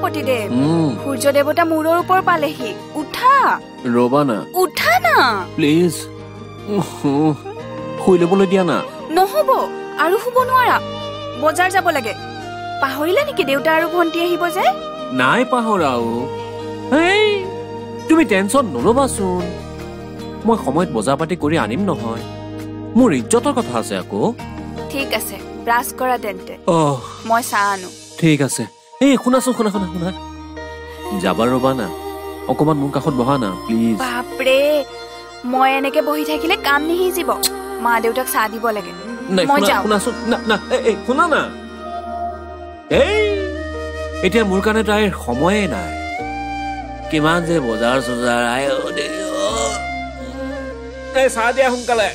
পতিদেৱ সূৰ্য দেৱতা মূৰৰ ওপৰ পালেহি উঠা ৰবা না উঠা না প্লিজ শুই ল'বলৈ দিয়া না নহব আৰু শুব নোৱাৰা বজাৰ যাব লাগে পাহৰিলা নেকি দেউতা আৰু ভণ্টি আহিব যে নাই পাহৰাও এই তুমি টেনচন নলবাচোন মই সময়ত বজাৰ পাতি কৰি আনিম নহয় মোৰ ইজ্জতৰ কথা আছে আকৌ ঠিক আছে ব্ৰাছ কৰা তেন্তে মই চাহ আনো ঠিক আছে এই শুনাচোন শুনা যাবা ৰবা না অকমান মোৰ কাষত বহা না প্লিজ বাপৰে মই এনেকে বহি থাকিলে কাম নিহিজিব মা দেউতাক চাহ দিব লাগে মই যাওঁ শুনাচোন না শুনা না এই এতিয়া মোৰ কাৰণে তাইৰ সময়ে নাই কিমান যে বজাৰ চজাৰ এই চাহ দিয়া সোনকালে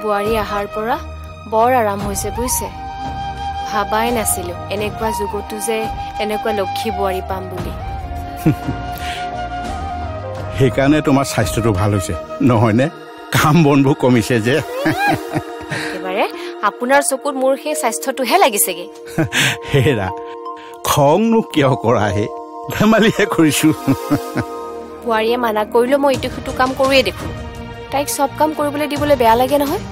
বোৱাৰী আহাৰ পৰা বৰ আৰাম হৈছে বুজিছে ভাবাই নাছিলো এনেকুৱা যুগতো যে এনেকুৱা লক্ষী বোৱাৰী পাম বুলি সেইকাৰণে তোমাৰ স্বাস্থ্যটো ভাল হৈছে নহয়নে কাম বনবোৰ কমিছে যে একেবাৰে আপোনাৰ চকুত মোৰ সেই স্বাস্থ্যটোহে লাগিছেগে হেৰা খংনো কিয় কৰা হে ধেমালিহে কৰিছো বোৱাৰীয়ে মানা কৰিলেও মই ইটো সিটো কাম কৰোৱে দেখোন তাইক সব কাম কৰিবলৈ দিবলৈ বেয়া লাগে নহয়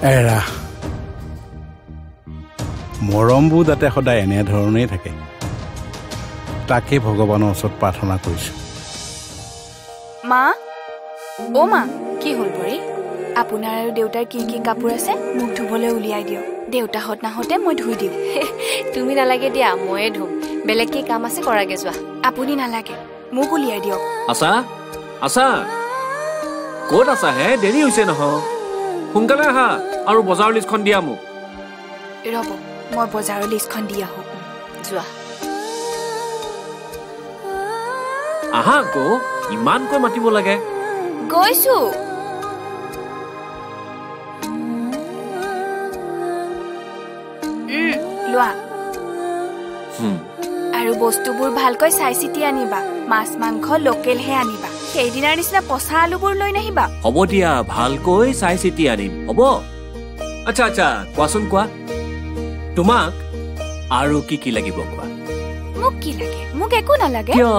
এৰা মৰমবোৰ যাতে সদায় এনেধৰণেই থাকে তাকে ভগৱানৰ ওচৰত প্ৰাৰ্থনা কৰিছো মা অ মা কি হ'ল বোৱাৰী আপোনাৰ আৰু দেউতাৰ কি কি কাপোৰ আছে মোক ধুবলৈ উলিয়াই দিয়ক দেউতাহঁত নাহোঁতে মই ধুই দিম তুমি নালাগে দিয়া ময়ে ধুম বেলেগ কি কাম আছে কৰাগে যোৱা আপুনি নালাগে মোক উলিয়াই দিয়ক আছা ক'ত আছা হে দেৰি হৈছে নহয় সোনকালে আহা আৰু বজাৰৰ লিষ্টখন দিয়া মোক ৰ'ব মই বজাৰৰ লিষ্টখন দি আহোঁ যোৱা আহা আকৌ ইমানকৈ মাতিব লাগে গৈছো লোৱা আৰু বস্তুবোৰ ভালকৈ চাই চিতি আনিবা মাছ মাংস লোকেলহে আনিবা সেইদিনাৰ নিচিনা পচা আলুবোৰ লৈ নাহিবা হ'ব দিয়া ভালকৈ চাই চিতি আনিম হ'ব আচ্ছা কোৱাচোন কোৱা তোমাক আৰু কি লাগিব কোৱা মোক কি লাগে মোক একো নালাগে কিয়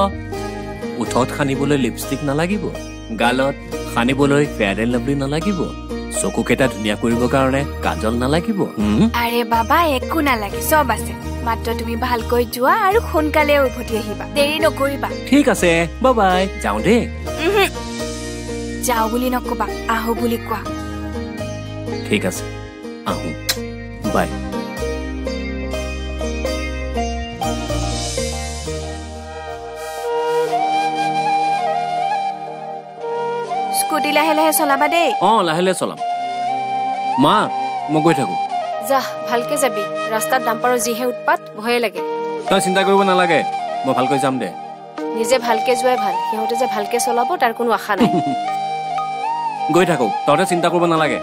উঠত সানিবলৈ লিপষ্টিক নালাগিব গালত সানিবলৈ ফেয়াৰ এণ্ড লাভলি নালাগিব চকুকেইটা ধুনীয়া কৰিবৰ কাৰণে কাজল নালাগিব আৰে বাবা একো নালাগে চব আছে মাত্ৰ তুমি ভালকৈ যোৱা আৰু সোনকালে উভতি আহিবা দেৰি নকৰিবা ঠিক আছে বাই বাই যাওঁ দেই যাওঁ বুলি নকবা আহো বুলি কোৱা ঠিক আছে আহো বাই স্কুটি লাহে লাহে চলাবা দেই লাহে লাহে চলাম মা মই গৈ থাকো যা ভালকে যাবি ৰাস্তাত ডাম্পাৰৰ যিহে উৎপাত ভয়ে লাগে তই চিন্তা কৰিব নালাগে মই ভালকৈ যাম দে নিজে ভালকে যোৱাই ভাল সিহঁতে যে ভালকে চলাব তাৰ কোনো আশা নাই গৈ থাকো তহঁতে চিন্তা কৰিব নালাগে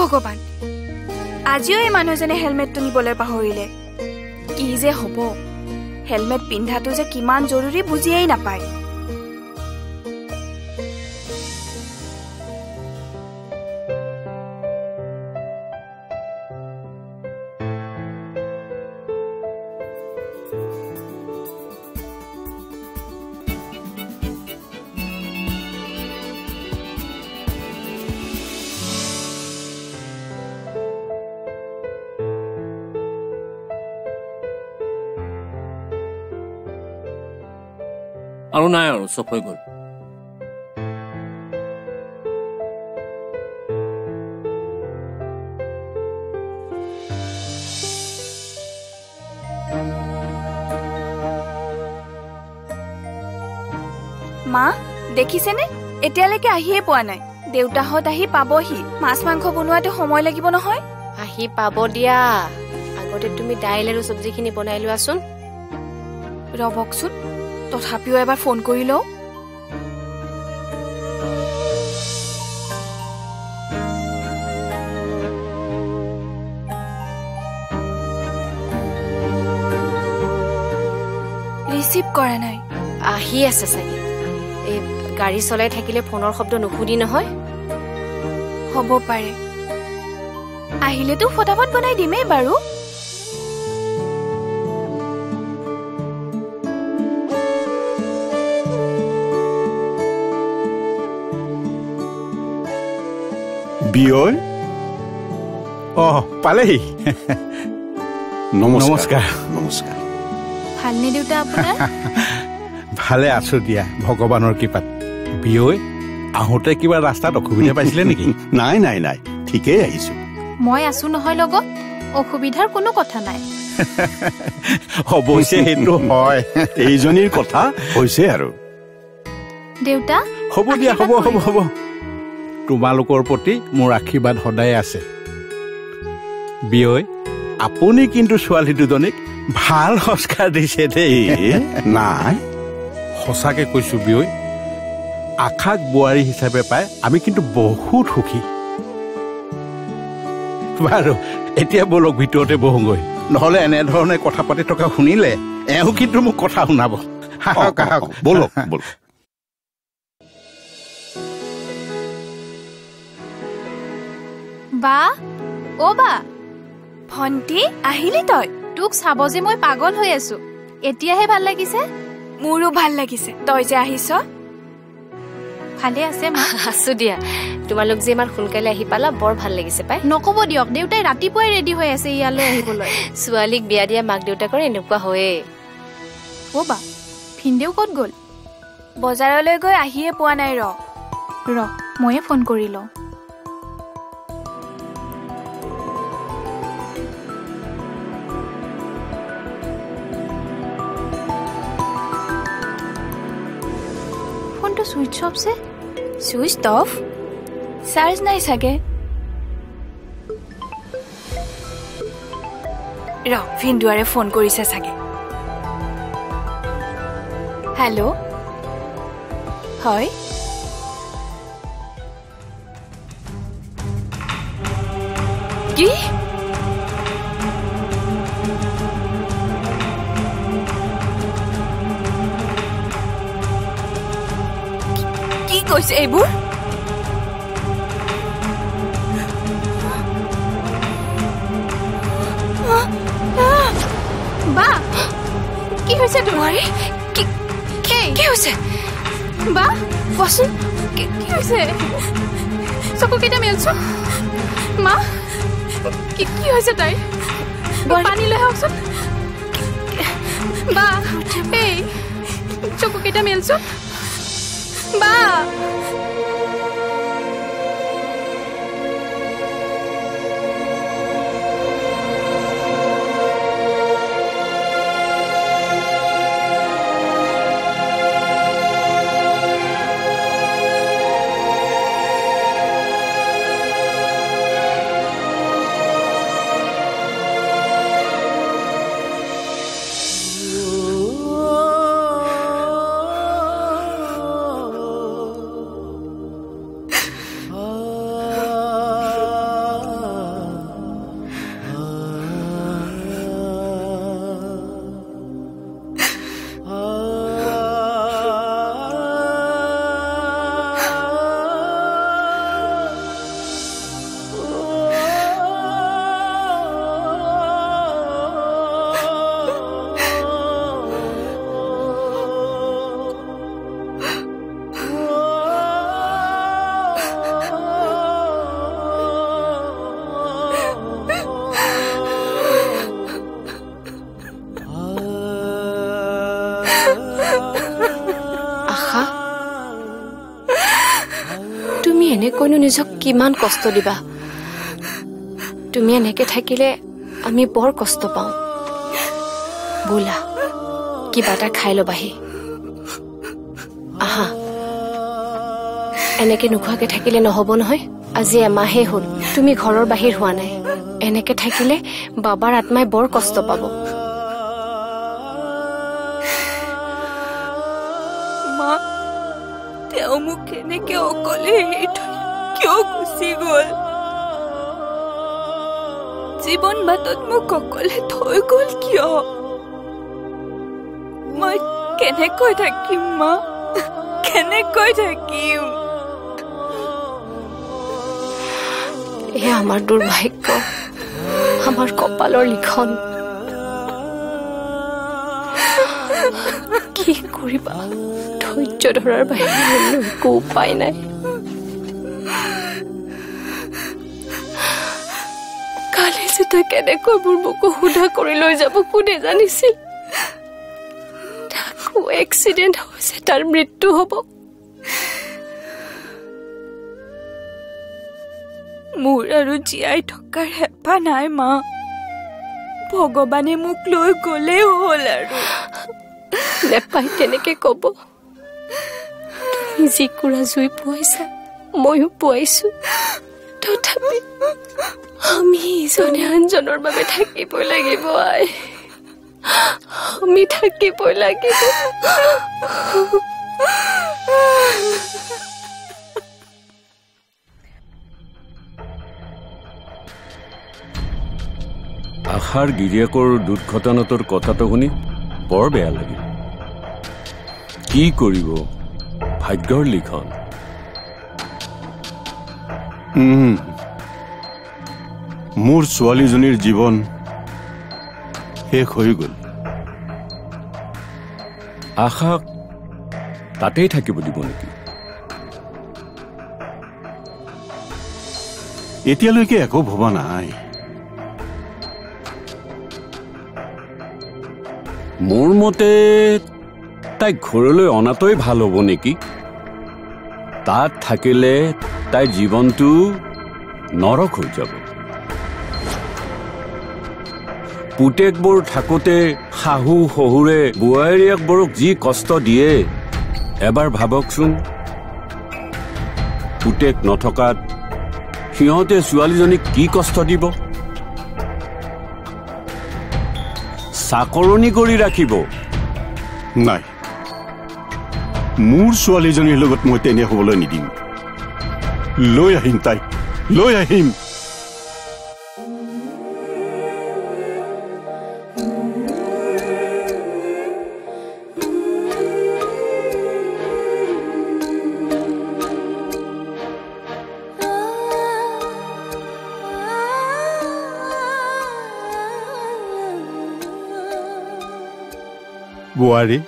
ভগৱান আজিও এই মানুহজনে হেলমেটটো নিবলৈ পাহৰিলে কি যে হ'ব হেলমেট পিন্ধাটো যে কিমান জৰুৰী বুজিয়েই নাপায় আৰু নাই আৰু চব হৈ গ'ল মা দেখিছেনে এতিয়ালৈকে আহিয়ে পোৱা নাই দেউতাহঁত আহি পাবহি মাছ মাংস বনোৱাটো সময় লাগিব নহয় আহি পাব দিয়া আগতে তুমি দাইল আৰু চব্জিখিনি বনাই লোৱাচোন ৰবকচোন তথাপিও এবাৰ ফোন কৰি লওঁ ৰিচিভ কৰা নাই আহি আছে চাগে এই গাড়ী চলাই থাকিলে ফোনৰ শব্দ নুশুনি নহয় হ'ব পাৰে আহিলেতো ফটাফট বনাই দিমেই বাৰু বিয়য় পালেহি নমস্কাৰ নমস্কাৰ ভালনে দেউতা আপোনাৰ ভালে আছো দিয়া ভগৱানৰ কৃপাত বিয়য় আহোঁতে কিবা ৰাস্তাত অসুবিধা পাইছিলে নেকি নাই নাই নাই ঠিকেই আহিছো মই আছো নহয় লগত অসুবিধাৰ কোনো কথা নাই অৱশ্যে সেইটো হয় এইজনীৰ কথা হৈছে আৰু দেউতা হ'ব দিয়া হ'ব হ'ব হ'ব তোমালোকৰ প্ৰতি মোৰ আশীৰ্বাদ সদায় আছে বিয়য় আপুনি কিন্তু ছোৱালী দুজনীক ভাল সংস্কাৰ দিছে দেই নাই সঁচাকে কৈছো বিয়য় আশাক বোৱাৰী হিচাপে পাই আমি কিন্তু বহুত সুখী বাৰু এতিয়া বলক ভিতৰতে বহোগৈ নহলে এনেধৰণে কথা পাতি থকা শুনিলে এওঁ কিন্তু মোক কথা শুনাব বলক বলক বা অ বা ভণ্টি আহিলি তই তোক চাব যে মই পাগল হৈ আছো এতিয়াহে ভাল লাগিছে মোৰো ভাল লাগিছে তই যে আহিছ ভালে আছে মা আছো দিয়া তোমালোক যে ইমান সোনকালে আহি পালা বৰ ভাল লাগিছে পাই নকব দিয়ক দেউতাই ৰাতিপুৱাই ৰেডি হৈ আছে ইয়ালৈ আহিবলৈ ছোৱালীক বিয়া দিয়া মাক দেউতাকৰ এনেকুৱা হয়ে অ বা ভিনদেউ ক'ত গ'ল বজাৰলৈ গৈ আহিয়ে পোৱা নাই ৰ ময়ে ফোন কৰি লওঁ ফোনটো সুইচ অফ যে সুইচ অফ চাৰ্জ নাই চাগে ভিনদুৱাৰে ফোন কৰিছে চাগে হেল্ল' হয় কি কি কৈছে এইবোৰ বা কি হৈছে তোমাৰ কি হৈছে বা কোৱাচোন কি হৈছে চকুকেইটা মেলচোন মা কি হৈছে তাই পানী লৈ আহকচোন বা এই চকুকেইটা মেলচোন বা আশা তুমি এনেকৈনো নিজক কিমান কষ্ট দিবা তুমি এনেকে থাকিলে আমি বৰ কষ্ট পাওঁ বোলা কিবা এটা খাই ল'বাহি আহা এনেকে নোখোৱাকে থাকিলে নহ'ব নহয় আজি এমাহে হ'ল তুমি ঘৰৰ বাহিৰ হোৱা নাই এনেকে থাকিলে বাবাৰ আত্মাই বৰ কষ্ট পাব মা তেওঁ মোক কেনেকে অকলে এৰি থৈ কিয় গুচি গ'ল জীৱন বাটত মোক অকলে থৈ গ'ল কিয় মই কেনেকৈ থাকিম মা কেনেকৈ থাকিম এয়া আমাৰ দুৰ্ভাগ্য আমাৰ কপালৰ লিখন কি কৰিবা ধৈৰ্য ধৰাৰ বাহিৰে একো উপায় নাই কালি যেতিয়া কেনেকৈ মোৰ মোকো সোধা কৰি লৈ যাব কোনে জানিছিল তাকো এক্সিডেণ্ট হৈছে তাৰ মৃত্যু হ'ব মোৰ আৰু জীয়াই থকাৰ হেঁপাহ নাই মা ভগৱানে মোক লৈ গ'লেই হ'ল আৰু নেপাই তেনেকে ক'ব তুমি যিকুৰা জুই পোৱাইছা ময়ো পোৱাইছো তথাপি আমি ইজনে আনজনৰ বাবে থাকিবই লাগিব আই আমি থাকিবই লাগিব আশাৰ গিৰিয়েকৰ দুৰ্ঘটনাটোৰ কথাটো শুনি বৰ বেয়া লাগিল কি কৰিব ভাগ্যৰ লিখন মোৰ ছোৱালীজনীৰ জীৱন শেষ হৈ গ'ল আশাক তাতেই থাকিব দিব নেকি এতিয়ালৈকে একো ভবা নাই মোৰ মতে তাইক ঘৰলৈ অনাটোই ভাল হ'ব নেকি তাত থাকিলে তাইৰ জীৱনটো নৰক হৈ যাব পুতেকবোৰ থাকোঁতে শাহু শহুৰে বোৱাৰীয়েকবোৰক যি কষ্ট দিয়ে এবাৰ ভাবকচোন পুতেক নথকাত সিহঁতে ছোৱালীজনীক কি কষ্ট দিব চাকৰণি কৰি ৰাখিব নাই মোৰ ছোৱালীজনীৰ লগত মই তেনে হ'বলৈ নিদিম লৈ আহিম তাইক লৈ আহিম বোৱাৰী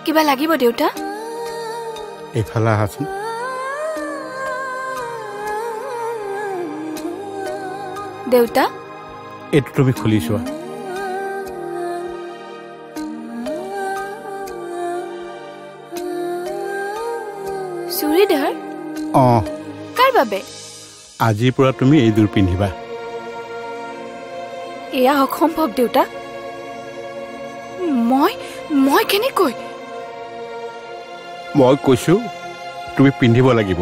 কিবা লাগিব দেউতা এইফালে আহাচোন দেউতা এইটো তুমি খুলি চোৱা চুৰিদাৰ কাৰ বাবে আজিৰ পৰা তুমি এইযোৰ পিন্ধিবা এয়া অসম্ভৱ দেউতা মই কেনেকৈ মই কৈছো তুমি পিন্ধিব লাগিব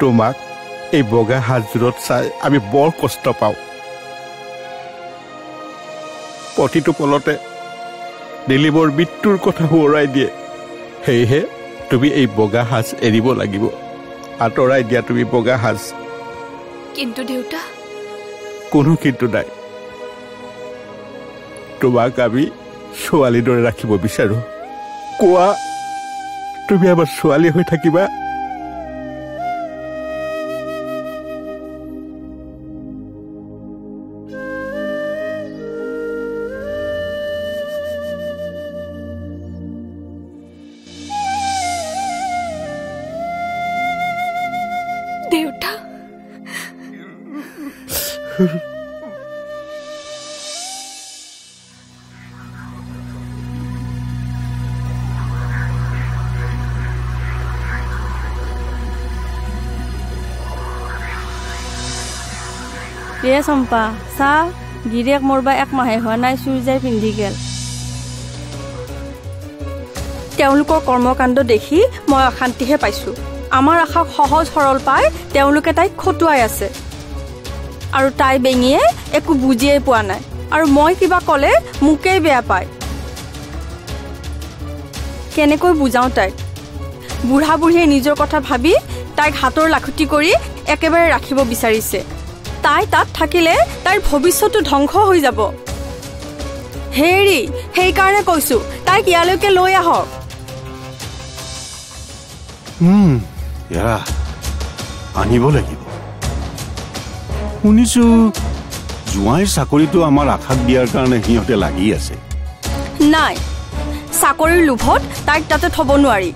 তোমাক এই বগা সাজযোৰত চাই আমি বৰ কষ্ট পাওঁ প্ৰতিটো পলতে দিলীপৰ মৃত্যুৰ কথা সোঁৱৰাই দিয়ে সেয়েহে তুমি এই বগা সাজ এৰিব লাগিব আঁতৰাই দিয়া তুমি বগা সাজ কিন্তু দেউতা কোনো কিন্তু নাই তোমাক আমি ছোৱালীৰ দৰে ৰাখিব বিচাৰো কোৱা তুমি আমাৰ ছোৱালী হৈ থাকিবা দেউতা এ চম্পা চা গিৰিয়েক মোৰ বা 1 মাহে হোৱা নাই চুইজাৰ পিন্ধি গেল। তেওঁলোকৰ কৰ্মকাণ্ড দেখি মই অশান্তিহে পাইছোঁ। আমাৰ আশাক সহজ সৰল পাই তেওঁলোকে তাইক খটুৱাই আছে আৰু তাই বেঙিয়ে একো বুজিয়েই পোৱা নাই আৰু মই কিবা ক'লে মোকেই বেয়া পায়। কেনেকৈ বুজাওঁ তাইক? বুঢ়া বুঢ়ীয়ে নিজৰ কথা ভাবি তাইক হাতৰ লাখুটি কৰি একেবাৰে ৰাখিব বিচাৰিছে। তাই তাত থাকিলে তাইৰ ভৱিষ্যতটো ধ্বংস হৈ যাব। হেৰি সেইকাৰণে কৈছোঁ তাইক ইয়ালৈকে লৈ আহক। এৰা আনিব লাগিব। শুনিছোঁ জোঁৱাইৰ চাকৰিটো আমাৰ আশাক দিয়াৰ কাৰণে সিহঁতে লাগি আছে। নাই, চাকৰিৰ লোভত তাইক তাতে থ'ব নোৱাৰি।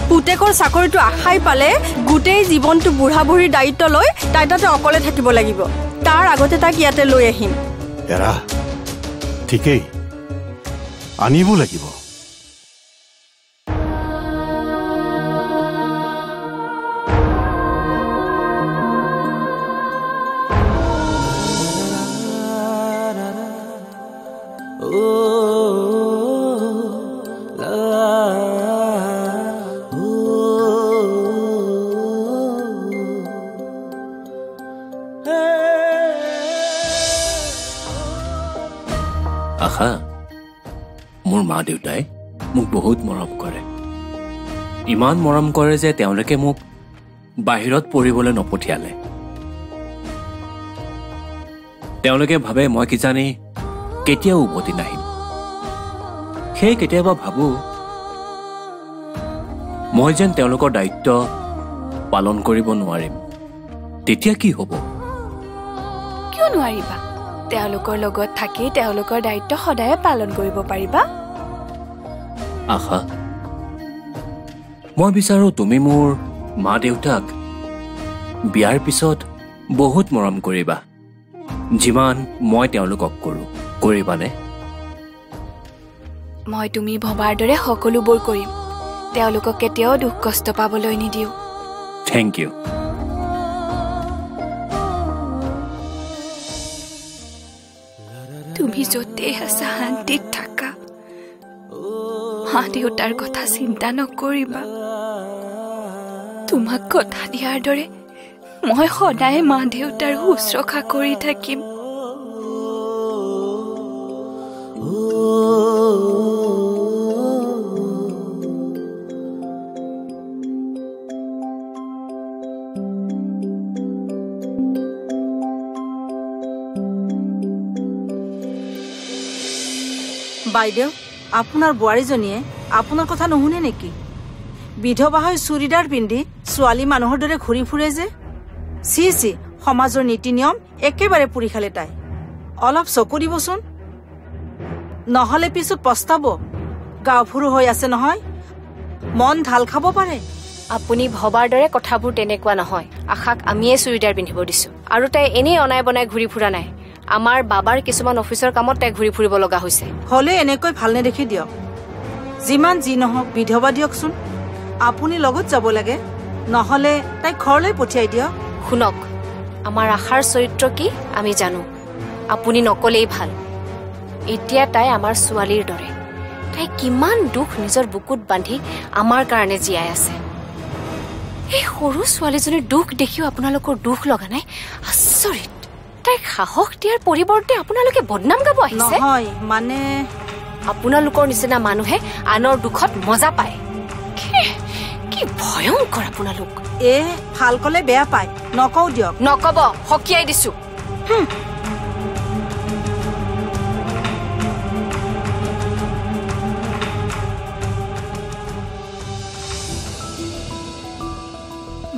পুতেকৰ চাকৰিটো আশাই পালে গোটেই জীৱনটো বুঢ়া বুঢ়ীৰ দায়িত্ব লৈ তাই তাতে অকলে থাকিব লাগিব। তাৰ আগতে তাইক ইয়াতে লৈ আহিম। এৰা ঠিকেই, আনিব লাগিব। আশা, মোৰ মা দেউতাই মোক বহুত মৰম কৰে। ইমান মৰম কৰে যে তেওঁলোকে মোক বাহিৰত পঢ়িবলৈ নপঠিয়ালে। তেওঁলোকে ভাবে মই কিজানি কেতিয়াও উভতি নাহিম। সেই কেতিয়াবা ভাবো মই যেন তেওঁলোকৰ দায়িত্ব পালন কৰিব নোৱাৰিম। তেতিয়া কি হ'ব? কিয় নোৱাৰিবা? তেওঁলোকৰ লগত থাকি তেওঁলোকৰ দায়িত্ব সদায় পালন কৰিব পাৰিবা। আশা, মই বিচাৰো তুমি মোৰ মা দেউতাক বিয়াৰ পিছত বহুত মৰম কৰিবা, যিমান মই তেওঁলোকক কৰোঁ। কৰিবানে? মই তুমি ভবাৰ দৰে সকলোবোৰ কৰিম। তেওঁলোকক কেতিয়াও দুখ কষ্ট পাবলৈ নিদিওঁ। Thank you. তুমি য'তেই আছা শান্তিত থাকা। মা দেউতাৰ কথা চিন্তা নকৰিবা। তোমাক কথা দিয়াৰ দৰে মই সদায় মা দেউতাৰ শুশ্ৰূষা কৰি থাকিম। বাইদেউ, আপোনাৰ বোৱাৰীজনীয়ে আপোনাৰ কথা নুশুনে নেকি? বিধৱা হৈ চুৰিদাৰ পিন্ধি ছোৱালী মানুহৰ দৰে ঘূৰি ফুৰে যে। চি চি, সমাজৰ নীতি নিয়ম একেবাৰে পুৰি খালে তাই। অলপ চকু দিবচোন, নহ'লে পিছত পস্তাব। গাঁওফুৰু হৈ আছে নহয়, মন ঢাল খাব পাৰে। আপুনি ভবাৰ দৰে কথাবোৰ তেনেকুৱা নহয়। আশাক আমিয়ে চুৰিদাৰ পিন্ধিব দিছোঁ আৰু তাই এনেই অনাই বনাই ঘূৰি ফুৰা নাই। আমাৰ বাবাৰ কিছুমান অফিচৰ কামত তাই ঘূৰি ফুৰিব লগা হৈছে। হ'লে এনেকৈ ভাল নেদেখি দিয়ক। যিমান যি নহওক বিধৱা দিয়কচোন। আপুনি লগত যাব লাগে, নহ'লে তাইক ঘৰলৈ পঠিয়াই দিয়ক। শুনক, আমাৰ আশাৰ চৰিত্ৰ কি আমি জানো। আপুনি নকলেই ভাল। এতিয়া তাই আমাৰ ছোৱালীৰ দৰে। তাই কিমান দুখ নিজৰ বুকুত বান্ধি আমাৰ কাৰণে জীয়াই আছে। এই সৰু ছোৱালীজনীৰ দুখ দেখিও আপোনালোকৰ দুখ লগা নাই? আচৰিত। তাইক সাহস দিয়াৰ পৰিৱৰ্তে আপোনালোকে বদনাম গাব আহিছে। নহয় মানে আপোনালোকৰ নিচিনা মানুহে আনৰ দুখত মজা পায়। কি ভয়ংকৰ আপোনালোক। ভাল কলে বেয়া পায়, নকওঁ দিয়ক। নকব, সকীয়াই দিছো।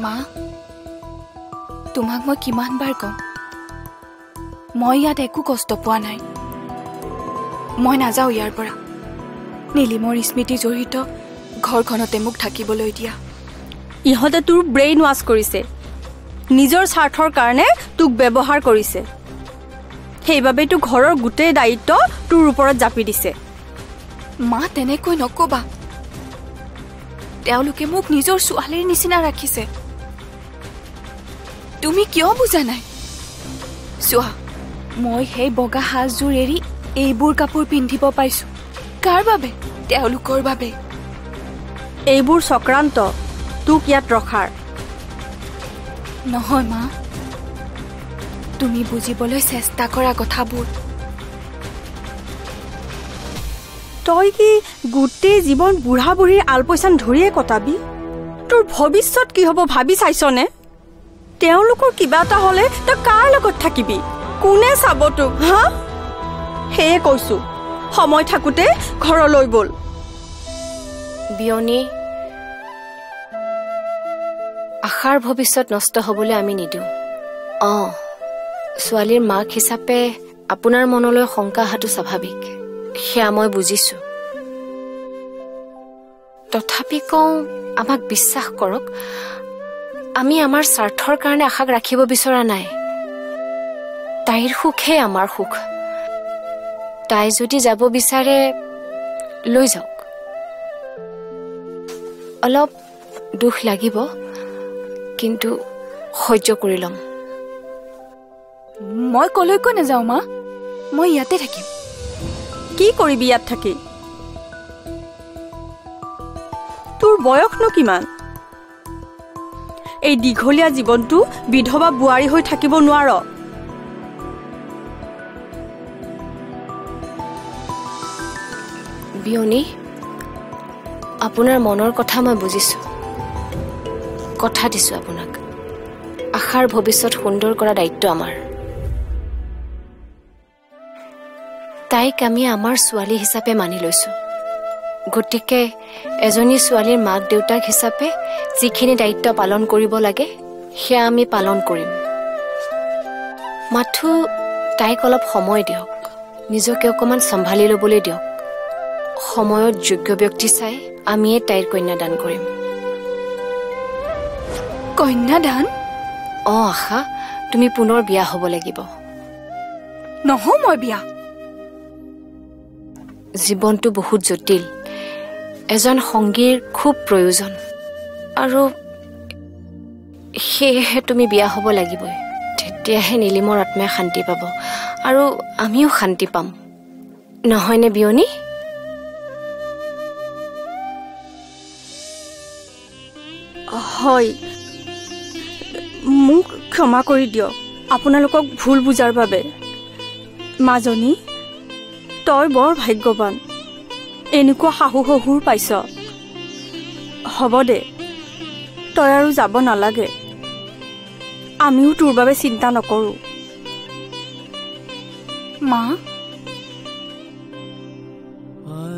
মা, তোমাক মই কিমান বাৰ কম, মই ইয়াত একো কষ্ট পোৱা নাই। মই নাযাওঁ ইয়াৰ পৰা। নীলিমৰ স্মৃতি জড়িত ঘৰখনতে মোক থাকিবলৈ দিয়া। ইহঁতে তোৰ ব্ৰেইন ৱাছ কৰিছে, নিজৰ স্বাৰ্থৰ কাৰণে তোক ব্যৱহাৰ কৰিছে। সেইবাবে তোক ঘৰৰ গোটেই দায়িত্ব তোৰ ওপৰত জাপি দিছে। মা, তেনেকৈ নকবা। তেওঁলোকে মোক নিজৰ ছোৱালীৰ নিচিনা ৰাখিছে। তুমি কিয় বুজা নাই? চোৱা মই সেই বগা সাজযোৰ এৰি এইবোৰ কাপোৰ পিন্ধিব পাইছো কাৰ বাবে তেওঁলোকৰ বাবে এইবোৰ চক্ৰান্ত তোক ইয়াত ৰখাৰ নহয় মা তুমি বুজিবলৈ চেষ্টা কৰা কথাবোৰ তই কি গোটেই জীৱন বুঢ়া বুঢ়ীৰ আলপৈচান ধৰিয়ে কটাবি তোৰ ভৱিষ্যত কি হ'ব ভাবি চাইছনে তেওঁলোকৰ কিবা এটা হ'লে তই কাৰ লগত থাকিবি কোনে চাব তোক হা সেয়ে কৈছো সময় থাকোঁতে ঘৰলৈ বল বিয়নী আশাৰ ভৱিষ্যত নষ্ট হ'বলৈ আমি নিদিওঁ ছোৱালীৰ মাক হিচাপে আপোনাৰ মনলৈ শংকা অহাটো স্বাভাৱিক সেয়া মই বুজিছো তথাপি কওঁ আমাক বিশ্বাস কৰক আমি আমাৰ স্বাৰ্থৰ কাৰণে আশাক ৰাখিব বিচৰা নাই তাইৰ সুখে আমাৰ সুখ তাই যদি যাব বিচাৰে লৈ যাওক অলপ দুখ লাগিব কিন্তু সহ্য কৰি ল'ম মই কলৈকো নাযাওঁ মা মই ইয়াতে থাকিম কি কৰিবি ইয়াত থাকি তোৰ বয়সনো কিমান এই দীঘলীয়া জীৱনটো বিধৱা বোৱাৰী হৈ থাকিব নোৱাৰ বিয়নী আপোনাৰ মনৰ কথা মই বুজিছো কথা দিছো আপোনাক আশাৰ ভৱিষ্যত সুন্দৰ কৰা দায়িত্ব আমাৰ তাইক আমি আমাৰ ছোৱালী হিচাপে মানি লৈছো গতিকে এজনী ছোৱালীৰ মাক দেউতাক হিচাপে যিখিনি দায়িত্ব পালন কৰিব লাগে সেয়া আমি পালন কৰিম মাথো তাইক অলপ সময় দিয়ক নিজকে অকণমান চম্ভালি ল'বলৈ দিয়ক সময়ত যোগ্য ব্যক্তি চাই আমিয়ে তাইৰ কন্যাদান কৰিম কন্যাদান আশা তুমি পুনৰ বিয়া হ'ব লাগিব নহওঁ মই বিয়া জীৱনটো বহুত জটিল এজন সংগীৰ খুব প্ৰয়োজন আৰু সেয়েহে তুমি বিয়া হ'ব লাগিবই তেতিয়াহে নীলিমৰ আত্মাই শান্তি পাব আৰু আমিও শান্তি পাম নহয়নে বিয়নী হয় মোক ক্ষমা কৰি দিয়ক আপোনালোকক ভুল বুজাৰ বাবে মাজনী তই বৰ ভাগ্যৱান এনেকুৱা শাহু শহুৰ পাইছ হ'ব দে তই আৰু যাব নালাগে আমিও তোৰ বাবে চিন্তা নকৰোঁ মা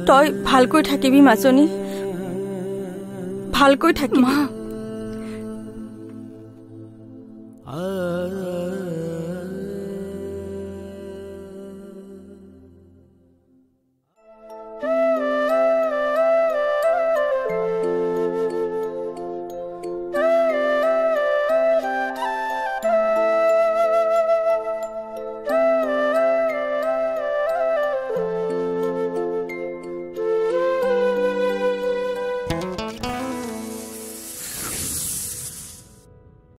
তই ভালকৈ থাকিবি মাজনী ভালকৈ থাকিবি মা